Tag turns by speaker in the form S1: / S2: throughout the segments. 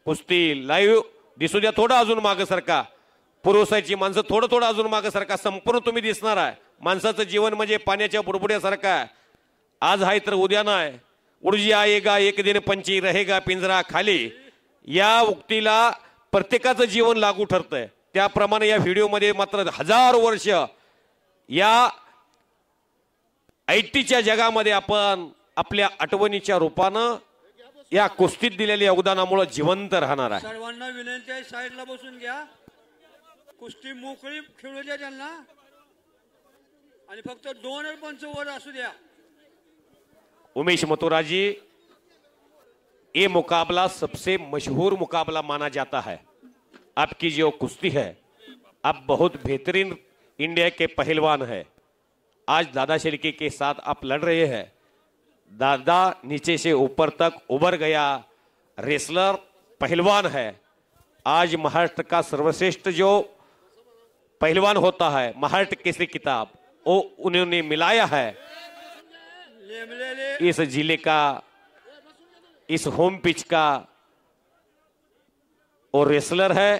S1: कुस्ती लाईव्ह दिसू द्या. थोडं अजून मागे सरका. पुरुषाची माणसं थोडं अजून मागे सरका. संपूर्ण तुम्ही दिसणार आहे. माणसाचं जीवन म्हणजे पाण्याच्या बुडबुड्यासारखं आहे. आज आहे तर उद्या नाही. उर्जी आएगा एक दिन पंछी रहेगा पिंजरा खाली. या उक्तीला प्रत्येकाचं जीवन लागू ठरतंय. त्याप्रमाणे या व्हिडिओमध्ये मात्र हजारो वर्ष या ऐटीच्या जगामध्ये आपण आपल्या आठवणीच्या रूपानं या कुस्तीत दिलेल्या योगदानामुळे जिवंत राहणार आहे.
S2: सर्वांना विनंती आहे, साईडला बसून घ्या. कुस्ती मोकळी खेळू द्या त्यांना आणि फक्त 2 पंच वर असू द्या.
S1: उमेश मथुरा जी, ये मुकाबला सबसे मशहूर मुकाबला माना जाता है. आपकी जो कुश्ती है, आप बहुत बेहतरीन इंडिया के पहलवान है. आज दादा शेळके के साथ आप लड़ रहे हैं. दादा नीचे से ऊपर तक उभर गया रेसलर पहलवान है. आज महाराष्ट्र का सर्वश्रेष्ठ जो पहलवान होता है, महाराष्ट्र केसरी किताब वो उन्होंने मिलाया है. इस जिले का, इस होम पिच का वो रेसलर है,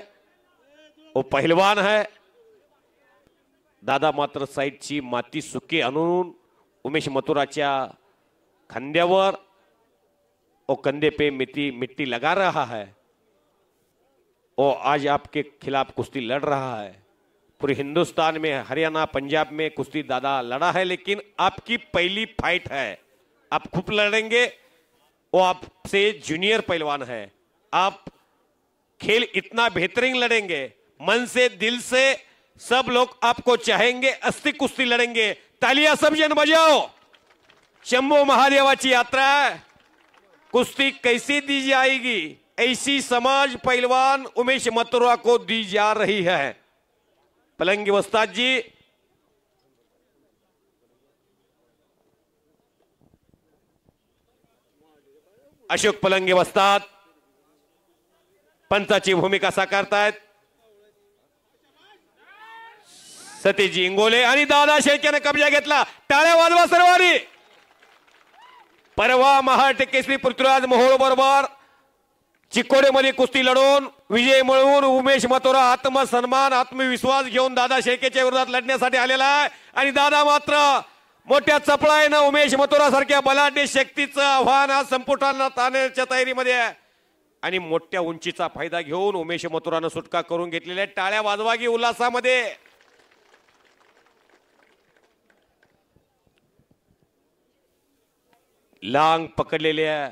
S1: वो पहलवान है. दादा मात्र साईडची माती सुकी आणून उमेश मथुराच्या खांद्यावर और कंधे पे मिट्टी लगा रहा है. और आज आपके खिलाफ कुश्ती लड़ रहा है. पूरे हिंदुस्तान में, हरियाणा, पंजाब में कुश्ती दादा लड़ा है, लेकिन आपकी पहली फाइट है. आप खूब लड़ेंगे. वो आपसे जूनियर पहलवान है. आप खेल इतना बेहतरीन लड़ेंगे, मन से दिल से सब लोग आपको चाहेंगे. अस्थि कुश्ती लड़ेंगे. तालियां सब जन बजाओ. शंभू महादेवाची यात्रा है. कुश्ती कैसी दी जाएगी, ऐसी समाज पहलवान उमेश मथुरा को दी जा रही है. पलंगी वस्ताद जी, अशोक पलंगी वस्ताद पंचाची भूमिका साकारतायत. सतीजी इंगोले आणि दादा शेळकेने कब्जा घेतला. टाळ्या वाजवा सर्वांनी. परवा महाराष्ट्र केसरी पृथ्वीराज मोहोळ बरोबर चिकोडेमध्ये कुस्ती लढून विजय मिळवून उमेश मथुरा आत्मसन्मान, आत्मविश्वास घेऊन दादा शेळकेच्या विरोधात लढण्यासाठी आलेला आहे. आणि दादा मात्र मोठ्या चपळाईनं उमेश मथुरा सारख्या बलाढ्य शक्तीचं आव्हान आज संपुटात आणण्याच्या तयारीमध्ये आहे. आणि मोठ्या उंचीचा फायदा घेऊन उमेश मथुरानं सुटका करून घेतलेल्या. टाळ्या वाजवा की उल्हासामध्ये. लांग पकडलेली आहे.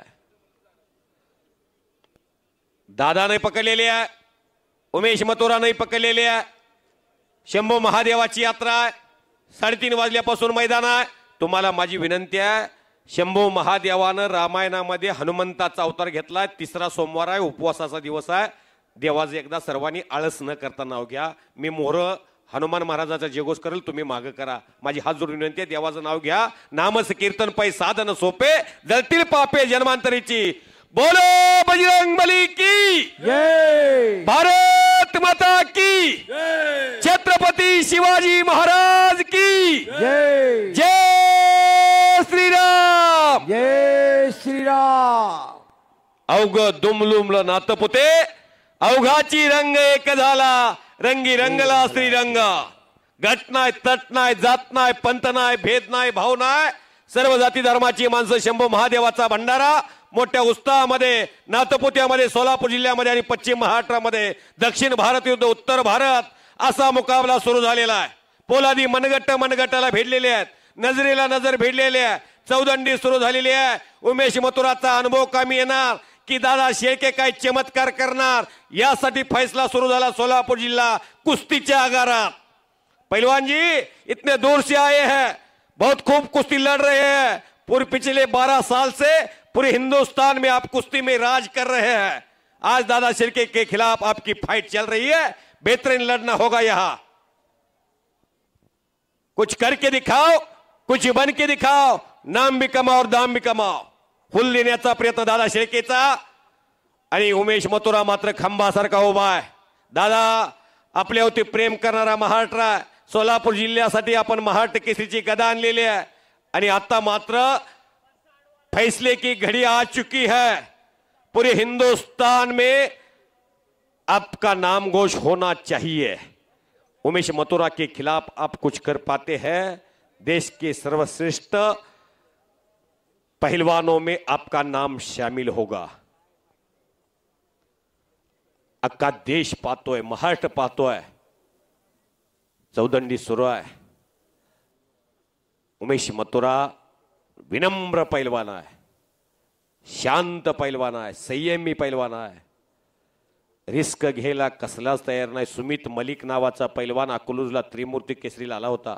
S1: दादा नाही पकडलेली आहे. उमेश मथुरा नाही पकडलेली आहे. शंभू महादेवाची यात्रा आहे. 3:30 वाजल्यापासून मैदान आहे. तुम्हाला माझी विनंती आहे, शंभू महादेवानं रामायणामध्ये हनुमंताचा अवतार घेतला. 3रा सोमवार आहे, उपवासाचा दिवस आहे. देवाचं एकदा सर्वांनी आळस न करता नाव घ्या. मी मोहर हनुमान महाराजाचा जयघोष करेल, तुम्ही मागे करा. माझी हात जोडून विनंती आहे, देवाचं नाव घ्या. नामस कीर्तन पै साधन सोपे, जळतील पापे जन्मांतरीची. बोलो बजरंग बली की जय. भारत माता की जय. छत्रपती शिवाजी महाराज की जय. जय श्रीराम. जय श्रीराम. अवघ दुमलुमलं नातपुते, अवघाची रंग एक झाला. रंगी रंगला श्रीरंग. गट नाही, तट नाही, जात नाही, पंथ नाही, भेद नाही, भाव नाही. सर्व जाती धर्माची माणसं शंभू महादेवाचा भंडारा मोठ्या उत्साहामध्ये नातपुत्यामध्ये, सोलापूर जिल्ह्यामध्ये आणि पश्चिम महाराष्ट्रामध्ये दक्षिण भारत युद्ध उत्तर भारत असा मुकाबला सुरू झालेला आहे. पोलादी मनगट्ट मनगट्टाला भिडलेले आहेत. नजरेला नजर भिडलेले आहे. चौदंडी सुरू झालेली आहे. उमेश मथुराचा अनुभव कमी येणार की दादा शेळके काय चमत्कार करणार, यासाठी फैसला सुरू झाला सोलापूर जिल्हा कुस्तीच्या आगारात. पहलवान जी इतने दूर से आए हैं, बहुत खूब कुश्ती लड़ रहे हैं. पूरे पिछले 12 साल से पूरे हिंदुस्तान में आप कुश्ती में राज कर रहे हैं. आज दादा शेळके के खिलाफ आपकी फाइट चल रही है. बेहतरीन लड़ना होगा. यहां कुछ करके दिखाओ, कुछ बन के दिखाओ. नाम भी कमाओ और दाम भी कमाओ. फुल देण्याचा प्रयत्न दादा शेळकेचा. आणि उमेश मथुरा मात्र खंबासारखा उभा आहे. दादा आपल्यावरती प्रेम करणारा महाराष्ट्र आहे. सोलापूर जिल्ह्यासाठी आपण महाराष्ट्र केसरीची गदा आणलेली आहे. आणि आता मात्र फैसले की घड़ी आ चुकी है. पूरे हिंदुस्तान में आपका नाम घोष होना चाहिए। उमेश मथुरा के खिलाफ आप कुछ कर पाते हैं, देश के सर्वश्रेष्ठ पहलवानों में आपका नाम शामिल होगा। अख्खा देश पाहतोय, महाराष्ट्र पाहतोय, चौदंडी सुरू आहे। उमेश मथुरा विनम्र पैलवान आहे, शांत पैलवान आहे, संयमी पैलवान आहे, रिस्क घ्यायला कसलाच तयार नाही। सुमित मलिक नावाचा पैलवान अकलूजला त्रिमूर्ती केसरीला आला होता।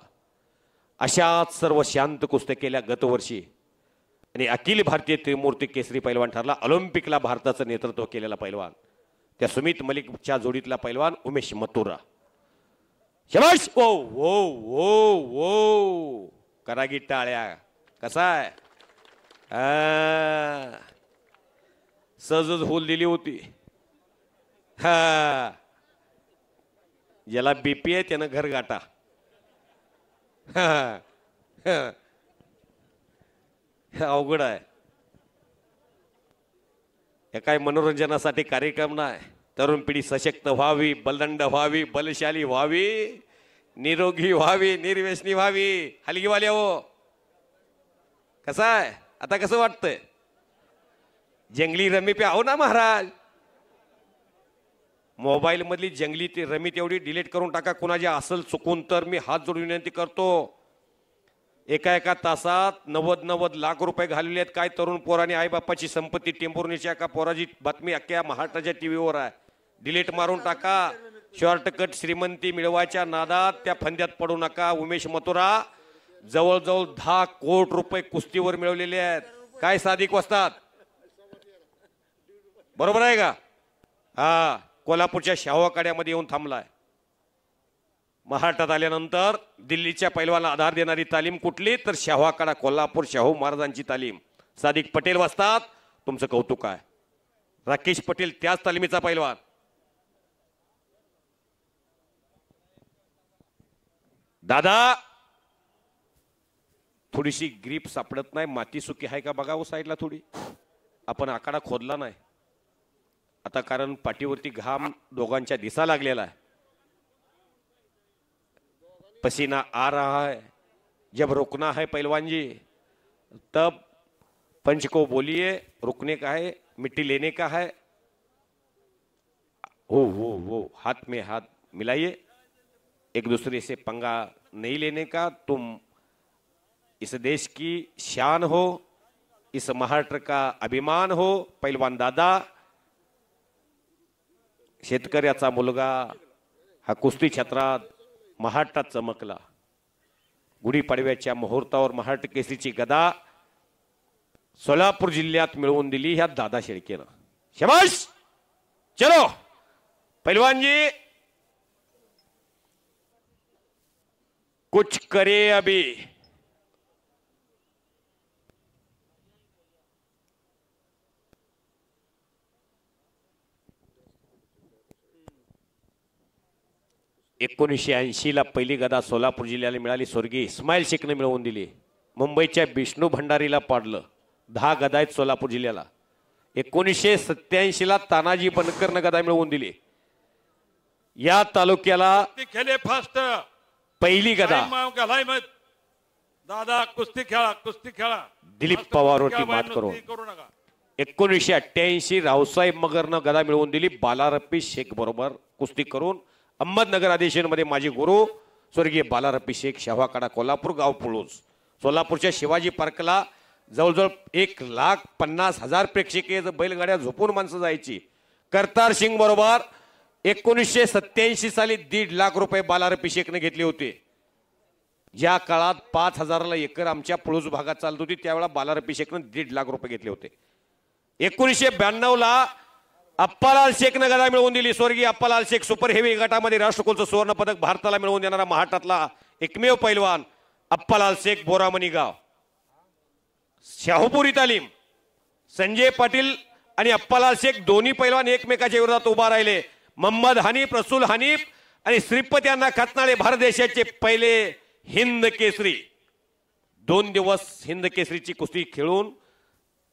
S1: अशाच सर्व शांत कुस्त्या केल्या गतवर्षी आणि अखिल भारतीय त्रिमूर्ती केसरी पैलवान ठरला। ऑलिम्पिकला भारताचं नेतृत्व केलेला पैलवान, त्या सुमित मलिकच्या जोडीतला पैलवान उमेश मथुरा। शबाश! ओ ओ ओ ओ करागी टाळ्या। कसा आहे? सहजच होल दिली होती। हा, ज्याला बीपी आहे त्यानं घर गाठा। अवघड आहे हे, काय मनोरंजनासाठी कार्यक्रम नाही। तरुण पिढी सशक्त व्हावी, बलदंड व्हावी, बलशाली व्हावी, निरोगी व्हावी, निर्व्यसनी व्हावी। हलगीवाले हो, कसं आहे आता? कसं वाटतंय? जंगली रमी पे आहो ना महाराज। मोबाईल मधली जंगली ती रमी तेवढी डिलीट करून टाका। कुणाच्या असल चुकून तर मी हात जोडून विनंती करतो, एका तासात 90 लाख रुपये घालवले आहेत काय तरुण पोराने। आई बापाची संपत्ती टेंभुर्णीच्या एका पोराची बातमी अख्ख्या महाराष्ट्राच्या टीव्हीवर आहे, डिलीट मारून टाका। शॉर्टकट श्रीमंती मिळवायच्या नादात त्या फंद्यात पडू नका। उमेश मथुरा जवळजवळ 10 कोटी रुपये कुस्तीवर मिळवलेले आहेत। काय साधिक वस्तात, बरोबर आहे का? हा, कोल्हापूरच्या शाहूवाड्यामध्ये येऊन थांबलाय। महाराष्ट्रात आल्यानंतर दिल्लीच्या पैलवानाला आधार देणारी तालीम कुठली तर शाहूवाडा कोल्हापूर शाहू महाराजांची तालीम। सादिक पटेल वस्तात, तुमचं कौतुक आहे। राकेश पटेल त्याच तालमीचा पैलवान। दादा थोडीशी ग्रीप सापडत नाही, माती सुकी आहे का बघा हो साईडला थोडी। आपण आकडा खोदला नाही आता, कारण पाठीवरती घाम दोघांच्या दिसा लागलेला आहे, पसीना आ रहा है। जब रुकना है पहलवान जी तब पंच को बोलिए रुकने का है, मिट्टी लेने का है। हो हाथ में हाथ मिलाइए, एक दूसरे से पंगा नहीं लेने का। तुम इस देश की शान हो, इस महाराष्ट्र का अभिमान हो। पहलवान दादा, शेतकऱ्याचा मुलगा हा कुस्ती क्षेत्रात महाराष्ट्रात चमकला। गुढीपाडव्याच्या मुहूर्तावर महाराष्ट्र केसरीची गदा सोलापूर जिल्ह्यात मिळवून दिली ह्या दादा शेळकेनं। शाबाश! चलो पहलवान जी, कुछ करे अभी। ला पहिली गदा सोलापूर जिल्ह्याला मिळाली, स्वर्गीय इस्माईल शेखने मिळवून दिली। मुंबईच्या विष्णू भंडारीला पाडलं। 10 गदा आहेत सोलापूर जिल्ह्याला। 1987 ला तानाजी बनकरनं गदा मिळवून दिली। या तालुक्याला
S3: खेळे फास्ट
S1: पहिली गदा
S3: दादा कुस्ती खेळा, कुस्ती खेळा।
S1: दिलीप पवारवरती मात करून 1988 रावसाहेब मगरनं गदा मिळवून दिली बालारप्पी शेख बरोबर कुस्ती करून। अहमदनगर अधिवेशनमध्ये माजी गुरु स्वर्गीय बालारप्पी शेख, शाहूवाडा कोल्हापूर, गाव पुळूज। सोलापूरच्या शिवाजी पार्कला जवळजवळ 1,50,000 प्रेक्षकीय बैलगाड्या झोपून माणसं जायची। करतार सिंग बरोबर 1987 साली 1.5 लाख रुपये बालारप्पी शेखने घेतले होते। ज्या काळात 5,000 एकर आमच्या पुळूज भागात चालत होती त्यावेळेला बालारप्पी शेखने 1.5 लाख रुपये घेतले होते। 1992 ला अप्पालाल शेखने गदा मिळवून दिली। स्वर्गीय अप्पालाल शेख सुपर हेवी गटामध्ये राष्ट्रकुलचं सुवर्ण पदक भारताला मिळवून देणारा महाराष्ट्रातला एकमेव पैलवान अप्पालाल शेख, बोरामणी गाव। शाहूपुरी तालीम संजय पाटील आणि अप्पालाल शेख दोन्ही पैलवान एकमेकाच्या विरोधात उभा राहिले। मोहम्मद हनीफ, रसूल हनीफ आणि श्रीपती अण्णा खतनाळे भारत देशाचे पहिले हिंद केसरी। 2 दिवस हिंद केसरीची कुस्ती खेळून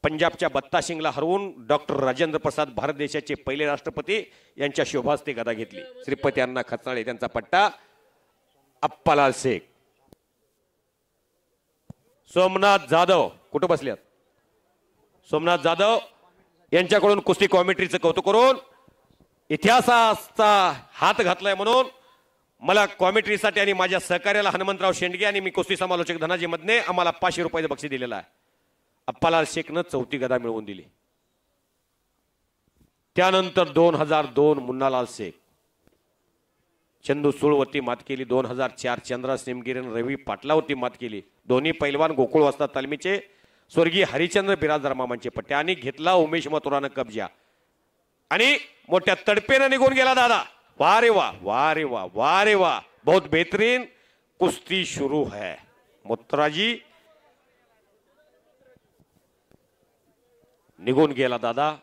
S1: पंजाबच्या बत्ता सिंगला हरवून डॉक्टर राजेंद्र प्रसाद भारत देशाचे पहिले राष्ट्रपती यांच्या शोभास्ते गदा घेतली. श्रीपती अण्णा खचाळे त्यांचा पट्टा. अप्पालाल शेख. सोमनाथ जाधव कुठं बसल्यात? सोमनाथ जाधव यांच्याकडून कुस्ती कॉमेंट्रीचं कौतुक करून इतिहासाचा हात घातलाय म्हणून मला कॉमेंट्रीसाठी आणि माझ्या सहकार्याला हनुमंतराव शेंडगे आणि मी कुस्ती समालोचक धनाजी मधने आम्हाला 500 रुपयाचं बक्षीस दिलेलं आहे. अप्पालाल शेखनं 4थी गदा मिळवून दिली. त्यानंतर 2002 मुन्नालाल शेख, चंदू सुळवरती मात केली. 2004 चंद्रा सिमगिरीन रवी पाटलावरती मात केली. दोन्ही पैलवान गोकुळ वस्ताद तालमीचे स्वर्गीय हरिचंद्र बिराजदार मामांचे पट्टे आणि घेतला उमेश मथुरानं कब्जा आणि मोठ्या तडपेनं निघून गेला दादा. वाह रे वाह, वाह रे वाह, वाह रे वाह, बहुत बेहतरीन कुस्ती शुरू है. मथुराजी निघून गेला दादा.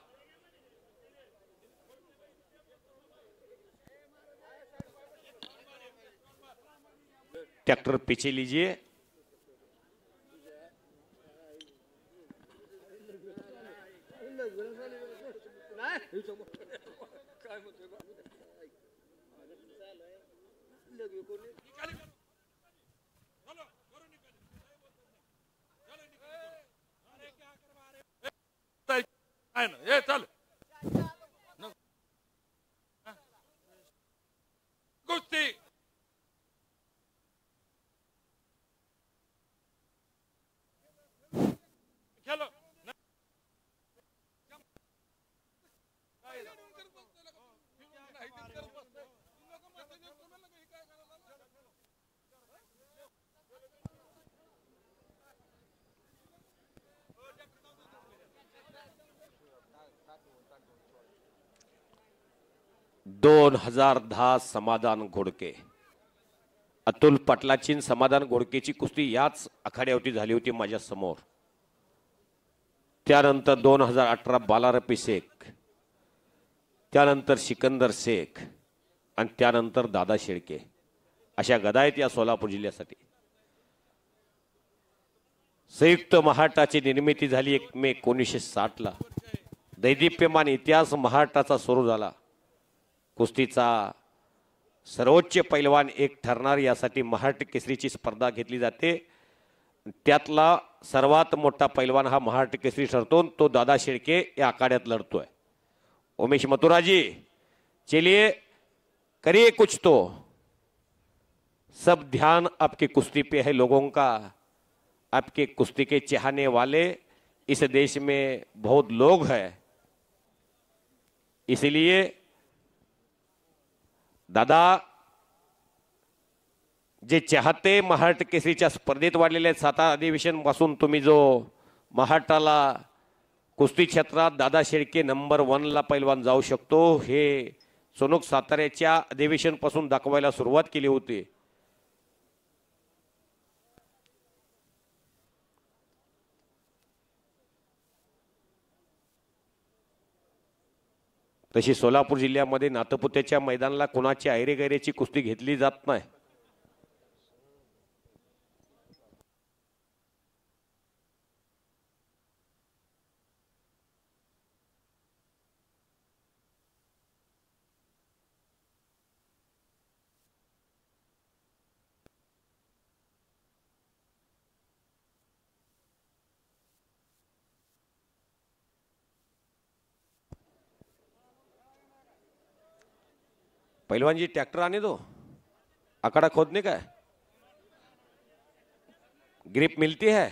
S1: ट्रैक्टर पीछे लीजिए.
S3: ये चल कुस्ती चलो.
S1: दोन 2010 समाधान घोडके, अतुल पाटलाची समाधान घोडकेची कुस्ती याच आखाड्यावरती झाली होती माझ्या समोर. त्यानंतर 2018 बालारपी शेख, त्यानंतर सिकंदर शेख आणि त्यानंतर दादा शेळके अशा गदा आहेत या सोलापूर जिल्ह्यासाठी. संयुक्त महाराष्ट्राची निर्मिती झाली 1 मे 1960 ला. दैदिप्यमान इतिहास महाराष्ट्राचा सुरू झाला. कुस्तीचा सर्वोच्च पैलवान एक ठरणार यासाठी महाराष्ट्र केसरीची स्पर्धा घेतली जाते. त्यातला सर्वात मोठा पैलवान हा महाराष्ट्र केसरी ठरतो. तो दादा शेळके या आखाड्यात लढतोय. उमेश मथुराजी चलिए करिए कुछ तो. सब ध्यान आपकी कुश्ती पे है. लोगों का आपके कुश्ती के चाहने वाले इस देश में बहुत लोग हैं. इसलिए दादा जे चाहते महाराष्ट्र केसरीच्या स्पर्धेत वाढलेले 7 अधिवेशन पासून तुम्ही जो महाराष्ट्राला कुस्ती क्षेत्रात दादा शेळके नंबर 1 ला पैलवान जाऊ शकतो हे सोनोक साताऱ्याच्या अधिवेशन पासून दाखवायला सुरुवात केली होती. तशी सोलापूर जिल्ह्यामध्ये नातपुत्याच्या मैदानाला कोणाची ऐरे गैरेची कुस्ती घेतली जात नाही. पहलवान जी ट्रैक्टर आने दो. अखाड़ा खोदने का है. ग्रिप मिलती है.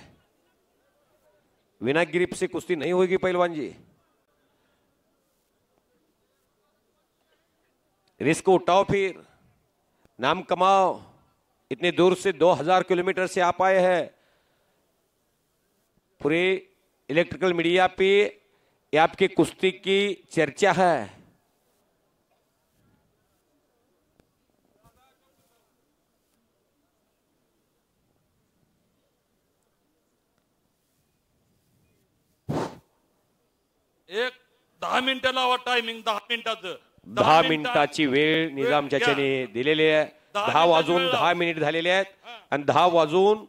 S1: बिना ग्रिप से कुश्ती नहीं होगी पहलवान जी. रिस्क उठाओ, फिर नाम कमाओ. इतने दूर से 2000 किलोमीटर से आप आए हैं. पूरे इलेक्ट्रिकल मीडिया पे आपकी कुश्ती की चर्चा है.
S3: एक 10 मिनिटं लावा टायमिंग. 10 मिनिटाचं
S1: 10 मिनिटाची वेळ निजाम चाच्याने दिलेली आहे. 10 वाजून 10 मिनिट झालेले आहेत आणि 10 वाजून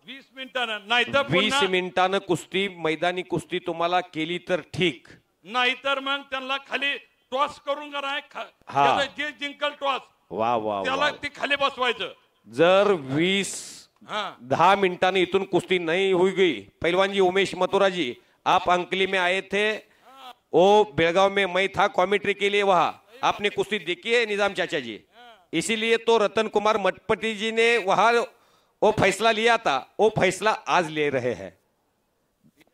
S3: 20 मिनिटानं नाहीतर
S1: 20 मिनिटानं कुस्ती, मैदानी कुस्ती तुम्हाला केली तर ठीक,
S3: नाहीतर मग त्यांना खाली टॉस करून का नाही
S1: हा.
S3: त्याचं जे जिंकल टॉस
S1: वा वा
S3: त्याला
S1: वा.
S3: ती खाली बसवायचं.
S1: जर 10 मिनटाने इथून कुश्ती नहीं हुई गई, पहलवान जी उमेश मथुरा जी आप अंकली में आए थे, वो बेलगांव में मैं था कॉमेंट्री के लिए, वहां आपने कुश्ती देखी है निजाम चाचा जी, इसीलिए तो रतन कुमार मठपति जी ने वहां वो फैसला लिया था, वो फैसला आज ले रहे हैं।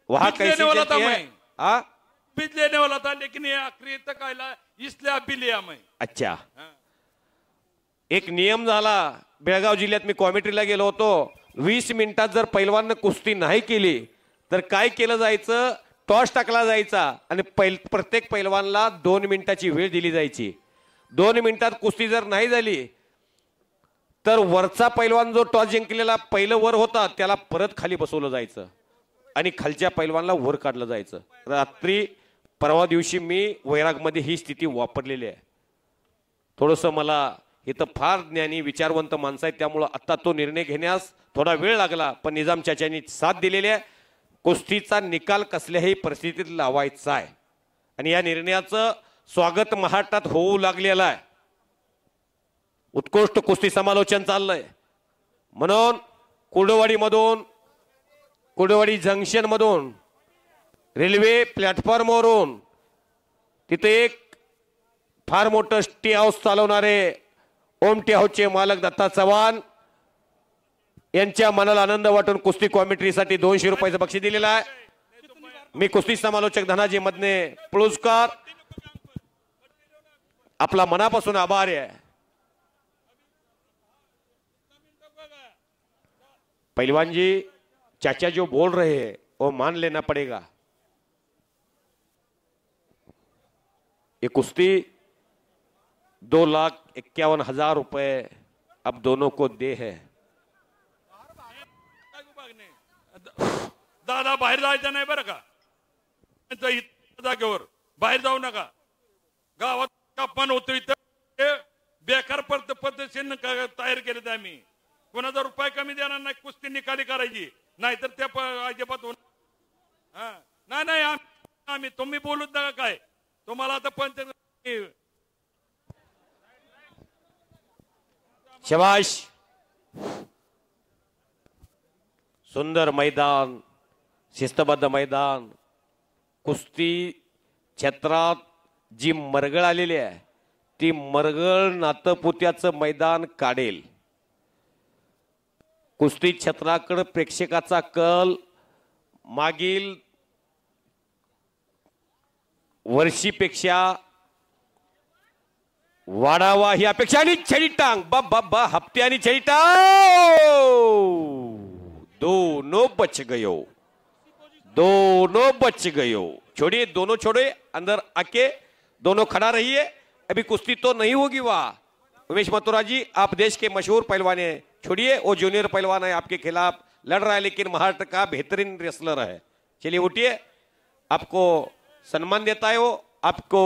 S1: वहां
S3: बीच लेने
S1: कैसी
S3: वाला
S1: चलती
S3: था
S1: है?
S3: मैं।
S1: हाँ
S3: बीच लेने वाला था लेकिन ये आखिरी तक आयला इसलिए अभी लिया मैं.
S1: अच्छा, एक नियम झाला बेळगाव जिल्ह्यात, मी कॉमेंट्रीला गेलो होतो, 20 मिनिटात जर पैलवान कुस्ती नाही केली तर काय केलं जायचं, टॉस टाकला जायचा आणि प्रत्येक पैलवानला 2 मिनिटाची वेळ दिली जायची. 2 मिनिटात कुस्ती जर नाही झाली तर वरचा पैलवान जो टॉस जिंकलेला पहिलं वर होता त्याला परत खाली बसवलं जायचं आणि खालच्या पैलवानला वर काढलं जायचं. रात्री परवा दिवशी मी वैरागमध्ये ही स्थिती वापरलेली आहे. थोडंसं मला इथं फार ज्ञानी विचारवंत माणसं आहेत, त्यामुळं आता तो निर्णय घेण्यास थोडा वेळ लागला, पण निजाम चाचांनी साथ दिलेली आहे. कुस्तीचा निकाल कसल्याही परिस्थितीत लावायचा आहे आणि या निर्णयाचं स्वागत महाराष्ट्रात होऊ लागलेलं आहे. उत्कृष्ट कुस्ती समालोचन चाललंय म्हणून कुर्डवाडी जंक्शन मधून रेल्वे प्लॅटफॉर्मवरून तिथे एक फार मोठं टी हाऊस चालवणारे ओम टी हाऊसचे मालक दत्ता चव्हाण यांच्या मनाला आनंद वाटून कुस्ती कॉमेंट्रीसाठी 200 रुपयाचं बक्षीस दिलेलं आहे. मी कुस्ती समालोचक धनाजी मधने पुरस्कार आपला मनापासून आभारी आहे. पहलवान जी चाचा जो बोल रहे हैं वो मान लेना पड़ेगा. ये कुश्ती 2,51,000 रुपए अब दोनों को दे है.
S3: दादा बाहेर जायचं नाही बरं का, जागेवर बाहेर जाऊ नका. गावात कापमान होतो इथं बेकार पद्धतीने तयार केले आम्ही. कोणाचा रुपये कमी देणार नाही, कुस्ती निकाली करायची नाहीतर त्या अजिबात होणार नाही. आम्ही तुम्ही बोलूच नका काय, तुम्हाला आता पंच
S1: शबाश. सुंदर मैदान, शिस्तबद्ध मैदान, कुस्ती क्षेत्रात जी मरगळ आलेली आहे ती मरगळ नातपुत्याचं मैदान काढेल. कुस्ती क्षेत्राकडे प्रेक्षकाचा कल मागील वर्षीपेक्षा वाढावा ही अपेक्षा. आणि छडी टांग बाबा हप्त्यानी छडी टांग, दोनों बच गयो. छोड़िए दोनों, छोड़े अंदर आके दोनों खड़ा रहिए. अभी कुश्ती तो नहीं होगी. वाह उमेश मथुरा जी, आप देश के मशहूर पहलवान हैं. छोड़िए वो जूनियर पहलवान है, आपके खिलाफ लड़ रहा है, लेकिन महाराष्ट्र का बेहतरीन रेसलर है. चलिए उठिए, आपको सम्मान देता है वो, आपको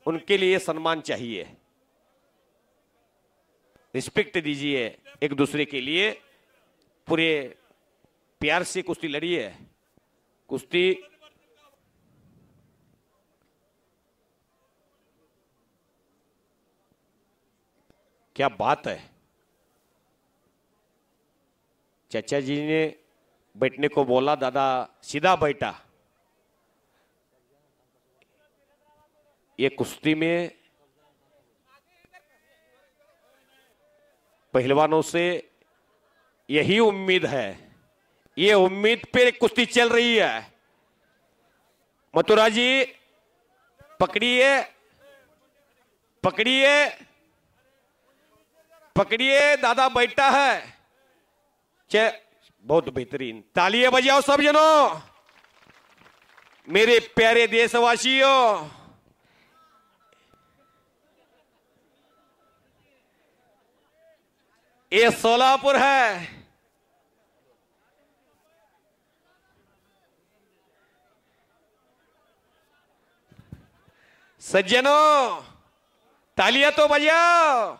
S1: उनके लिए सम्मान चाहिए. रिस्पेक्ट दीजिए एक दूसरे के लिए, पूरे प्यार से कुश्ती लड़िए. कुश्ती क्या बात है. चाचा जी ने बैठने को बोला, दादा सीधा बैठा. ये कुश्ती में पहलवानों से यही उम्मीद है, ये उम्मीद पे कुश्ती चल रही है. मथुरा जी पकड़िए, पकड़िए, पकड़िए, दादा बैठा है. बहुत बेहतरीन, तालियां बजाओ सब जनों. मेरे प्यारे देशवासियों, ये सोलापुर है. सज्जनों तालियां तो बजाओ.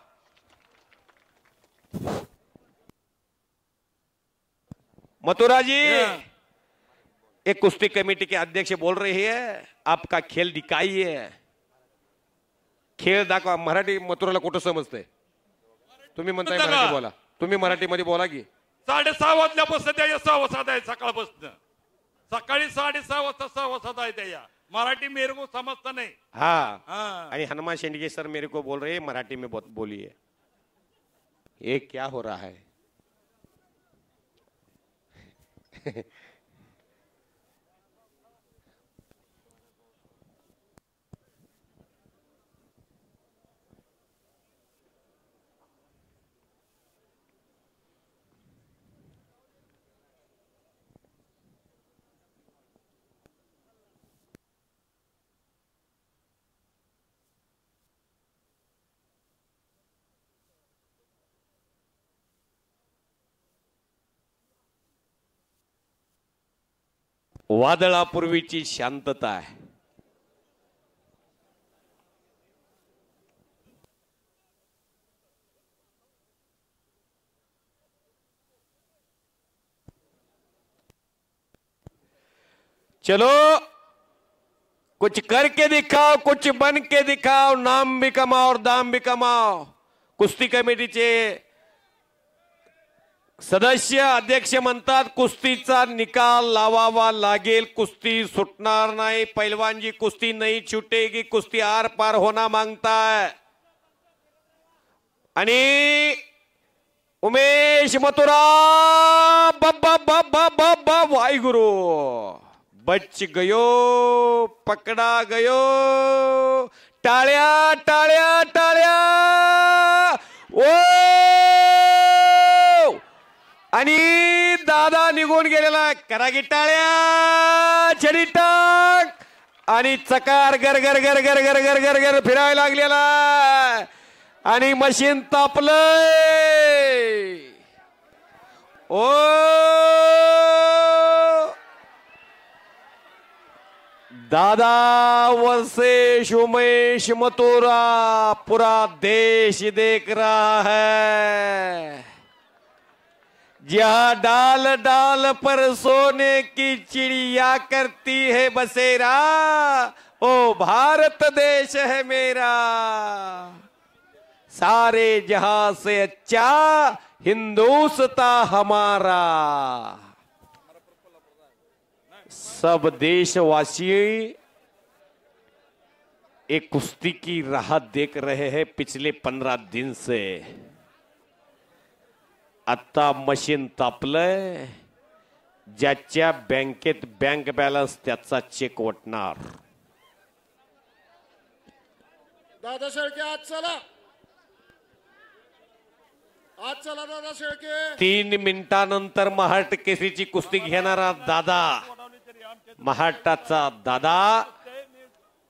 S1: मथुरा जी,
S3: हाँ।
S1: एक कुश्ती कमेटी के अध्यक्ष बोल रहे हैं, आपका खेल दिखाइए. खेळ दाखवा. मराठी मथुराला कुठं समजतंय? तुम्ही म्हणताय
S3: समजतं
S1: मराठी
S3: का?
S1: बोला. तुम्ही मराठीमध्ये बोला की.
S3: 6:30 वाजल्यापासून त्या सहवासात आहे सकाळपासून. सकाळी 6:30 वाजता सहवासात आहे त्या. मराठी मेरे को समजता नहीं.
S1: हाँ.
S3: हाँ.
S1: आणि हनुमान शेंडगे सर मेरे को बोल रहे हैं मराठी में बोलिए. ये क्या हो रहा है? वादळापूर्वीची शांतता आहे. चलो कुछ करके दिखाओ, कुछ बन के दिखाओ, नाम भी कमाओ और दाम भी कमाओ. कुस्ती कमिटीचे सदस्य अध्यक्ष म्हणतात कुस्तीचा निकाल लावावा लागेल. कुस्ती सुटणार नाही. पैलवान जी कुस्ती नहीं छूटेगी. कुस्ती आर पार होना मांगता है. आणि उमेश मथुरा बब्बा बब्बा बब्बा वाहिगुरु बच गयो, पकड़ा गयो. टाळ्या टाळ्या टाळ्या. ओ आणि दादा निघून गेलेला. करा की टाळ्या. छडी टाक आणि चकार गर गर गर गर गर गर गर गर फिरायला लागलेला आणि मशीन तापलंय. ओ दादा वर्सेस उमेश मथुरा पूरा देश देख रहा है. जहाँ डाल डाल पर सोने की चिड़िया करती है बसेरा, ओ भारत देश है मेरा. सारे जहां से अच्छा हिंदुस्तान हमारा. सब देशवासी एक कुश्ती की राह देख रहे हैं पिछले 15 दिन से. आता मशीन तापलंय. ज्याच्या बँकेत बँक बॅलन्स त्याचा चेक वटणार.
S4: दादा शेळके आज चला. आज चला दादा शेळके.
S1: 3 मिनिटानंतर महाराष्ट्र केसरीची कुस्ती घेणारा दादा, महाराष्ट्राचा दादा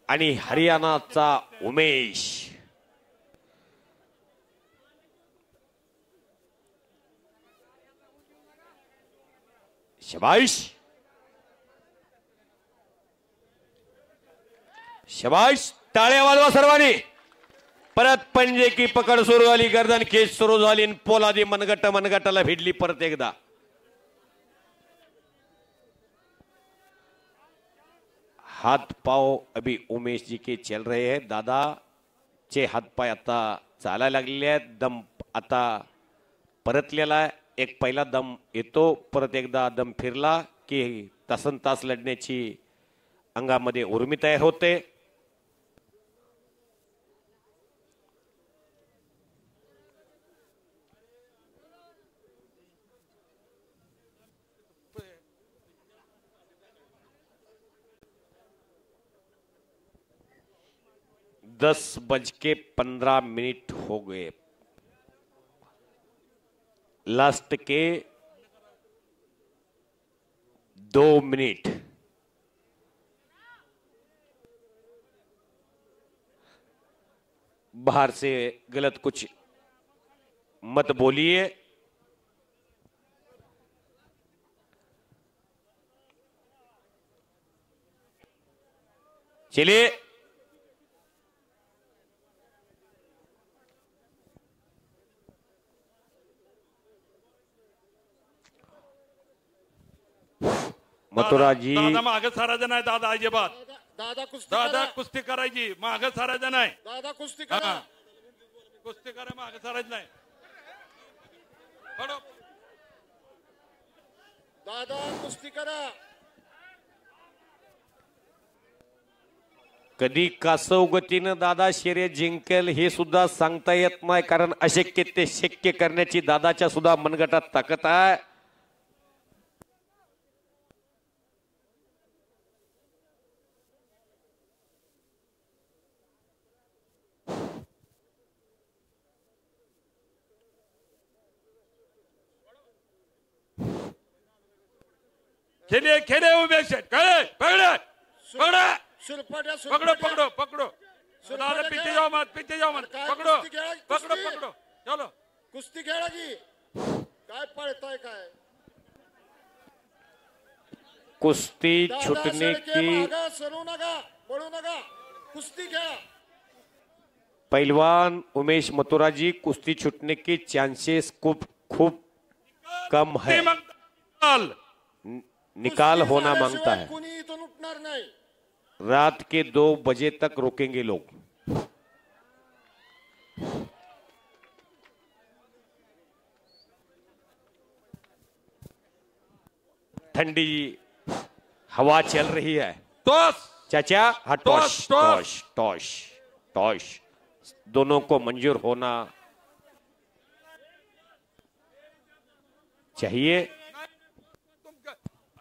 S1: आणि हरियाणाचा उमेश. शबाश शबाश. टाळ्या वाजवा सर्वांनी. परत पंजे की पकड सुरू झाली. गर्दन केस सुरू झाली. पोलादी मनगट मनगटाला भिडली परत एकदा. हाथ पाव अभी उमेश जी के चल रहे हैं. दादा चे हात पाय आता चालायला लागलेले आहेत. दम आता परतलेला आहे. एक पहिला दम येतो. परत एकदा दम फिरला की तासन तास लढण्याची अंगामध्ये उर्मी तयार होते. दस बज के 15 मिनट हो गए. लास्ट के 2 मिनट. बाहर से गलत कुछ मत बोलिए. चलिए मथुराजी
S3: दादा मागं सारायचं नाही दादा अजिबात.
S4: दादा कुस्ती
S3: दादा
S4: करा.
S3: कुस्ती करायची मागं सारायचं नाही.
S4: दादा कुस्ती
S3: हा.
S4: करा.
S3: कुस्ती करा मागं सारायचं नाही. बडो.
S4: दादा कुस्ती करा.
S1: कधी कासव गतीनं दादा शर्यत जिंकेल हे सुद्धा सांगता येत नाही, कारण अशक्य ते शक्य करण्याची दादाच्या सुद्धा मनगटात ताकद आहे.
S3: खेले खेले उभे शेट कळे पकडे पकडे
S4: सुरफाट्या
S3: पकड़ो
S4: सुरफाट्या.
S3: पकड़ो पकड़ो
S4: सुरफाट्या
S3: दादा पीछे
S4: खेळा.
S3: जाओ मत पीछे जाओ मत
S4: काय
S3: पकड़ो
S4: कुस्ती खेळा,
S3: पकड़ो
S4: कुस्ती.
S3: पकड़ो चलो.
S4: कुस्ती खेळा की काय पळताय काय.
S1: कुस्ती
S4: दादा
S1: छूटने
S4: शेळके
S1: की
S4: मागं सरू नका, पळू नका, कुस्ती खेळा.
S1: पहलवान उमेश मथुराजी, कुश्ती छूटने के चांसेस खूब खूब कम है. निकाल
S4: कुस्ती
S1: होना
S4: झाल्याशिवाय
S1: मांगता है.
S4: कुणी इथून उठणार नाही.
S1: रात के 2 बजे तक रोकेंगे लोग. ठंडी हवा चल रही है.
S3: टॉस
S1: चाचा हाँ, toss
S3: toss,
S1: toss toss toss दोनों को मंजूर होना चाहिए.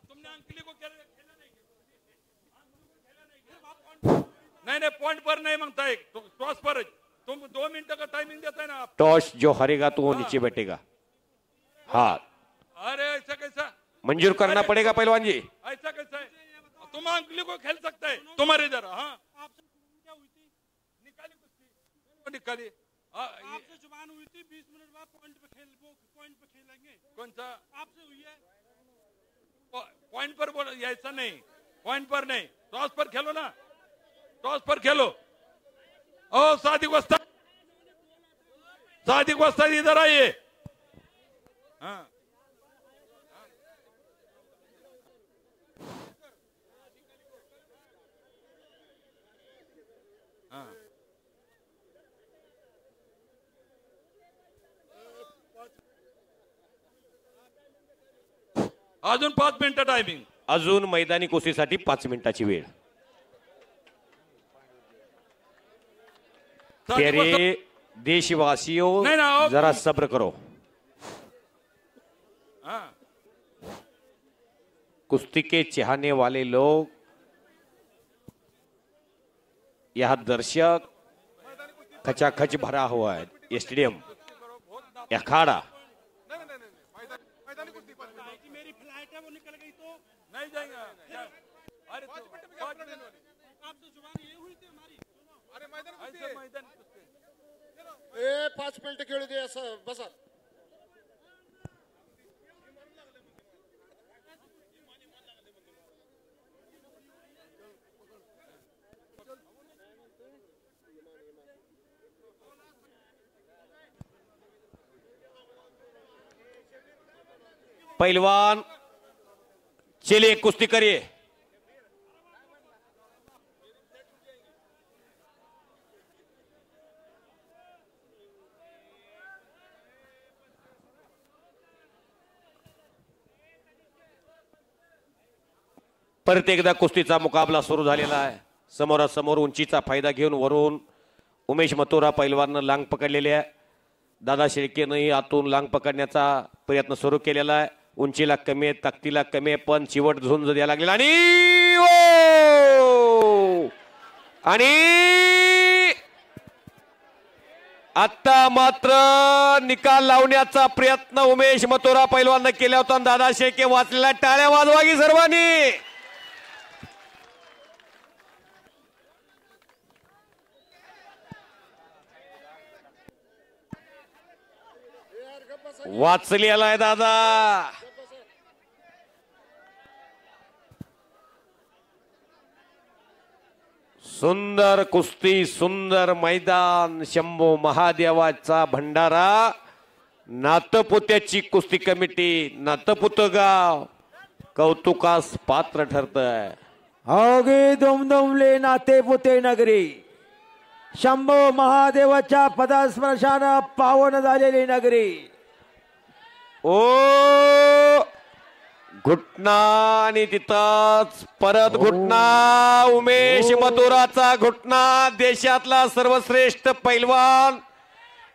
S3: तुमने अंकली को खेला नहीं नहीं पॉइंट पर नहीं मांगता है टॉस पर. तुम 2 मिनट का टाइमिंग देता है ना आप.
S1: टॉस जो हारेगा तो वो नीचे बैठेगा. हाँ,
S3: अरे ऐसा कैसा
S1: मंजूर करना पड़ेगा पहलवान जी.
S3: ऐसा कैसा है. तुम अंकली को खेल सकता है तुम्हारे इधर. हाँ निकाली कुश्ती निकाली.
S5: आपसे जुबान हुई थी 20 मिनट बाद पॉइंट पे खेलेंगे.
S3: कौन सा
S5: आपसे हुई है.
S3: पॉइंट पर बोलो. ऐसा नहीं पॉइंट पर नहीं टॉस पर खेलो ना. टॉस पर खेलो. ओ सादिक वस्ताद इधर आइए. हाँ अजून 5 मिनिटं टायमिंग.
S1: अजून मैदानी कुस्तीसाठी 5 मिनिटाची वेळ. प्यारे देशवासियों,
S3: नहीं ना, ओ-
S1: जरा सब्र करो.
S3: हाँ
S1: कुश्ती के चाहने वाले लोग, यहाँ दर्शक खचाखच भरा हुआ है. ये स्टेडियम, अखाड़ा.
S5: मेरी फ्लाइट है वो निकल गई तो
S3: नहीं जाएंगे. अरे तो 5 मिनट
S5: आपसे जुबान ये हुई थी हमारी.
S3: ऐसे मैदान कुस्ती.
S4: ए 5 मिनिटं खेळू दे. असं बसा.
S1: पहलवान चलिए कुश्ती करिए. परत एकदा कुस्तीचा मुकाबला सुरू झालेला आहे. समोरासमोर उंचीचा फायदा घेऊन वरून उमेश मथुरा पैलवाननं लांग पकडलेली आहे. दादा शेळकेनंही आतून लांग पकडण्याचा प्रयत्न सुरू केलेला आहे. उंचीला कमी आहे, ताकदीला कमी आहे, पण चिवट झुंज द्यायला लागलेला. आणि आता मात्र निकाल लावण्याचा प्रयत्न उमेश मथुरा पैलवाननं केला होता. दादा शेळके वाचलेला. टाळ्या वाजवा की सर्वांनी. वाचलेला आहे दादा. सुंदर कुस्ती, सुंदर मैदान, शंभू महादेवाचा भंडारा, नातपुत्याची कुस्ती कमिटी, नातपुत गाव कौतुकास पात्र ठरत आहे.
S6: अवघे दुमदुमले नाते पुते नगरी, शंभो महादेवाच्या पदस्पर्शानं पावन झालेली नगरी.
S1: ओ घुटना आणि तिथंच परत घुटना. उमेश मथुराचा घुटना. देशातला सर्वश्रेष्ठ पैलवान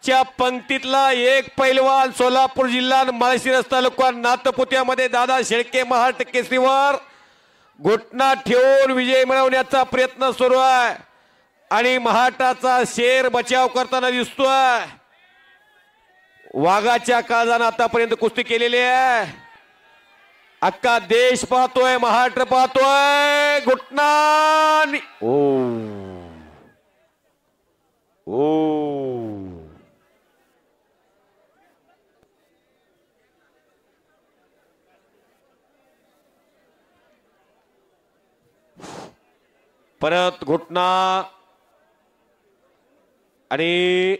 S1: च्या पंक्तीतला एक पैलवान. सोलापूर जिल्हा माळशिरस तालुका नाथपुत्यामध्ये दादा शेळके महाराष्ट्र केसरीवर घुटना ठेवून विजय मिळवण्याचा प्रयत्न सुरू आहे आणि महाराष्ट्राचा शेर बचाव करताना दिसतोय. वाघाच्या काळजानं आतापर्यंत कुस्ती केलेली आहे. अख्खा देश पाहतोय, महाराष्ट्र पाहतोय. घुटना. ओ ओ परत घुटना आणि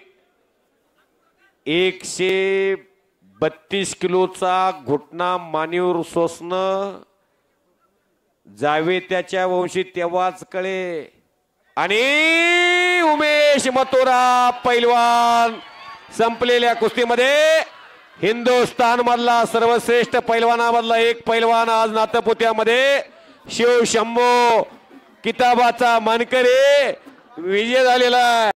S1: 132 किलोचा घुटना मानेवर सोसणं जावे त्याच्या वंशी तेव्हाच कळे. आणि उमेश मथुरा पैलवान संपलेल्या कुस्तीमध्ये हिंदुस्थान मधला सर्वश्रेष्ठ पैलवानामधला एक पैलवान आज नाथपुत्यामध्ये शिव शंभो किताबाचा मानकरी विजय झालेला आहे.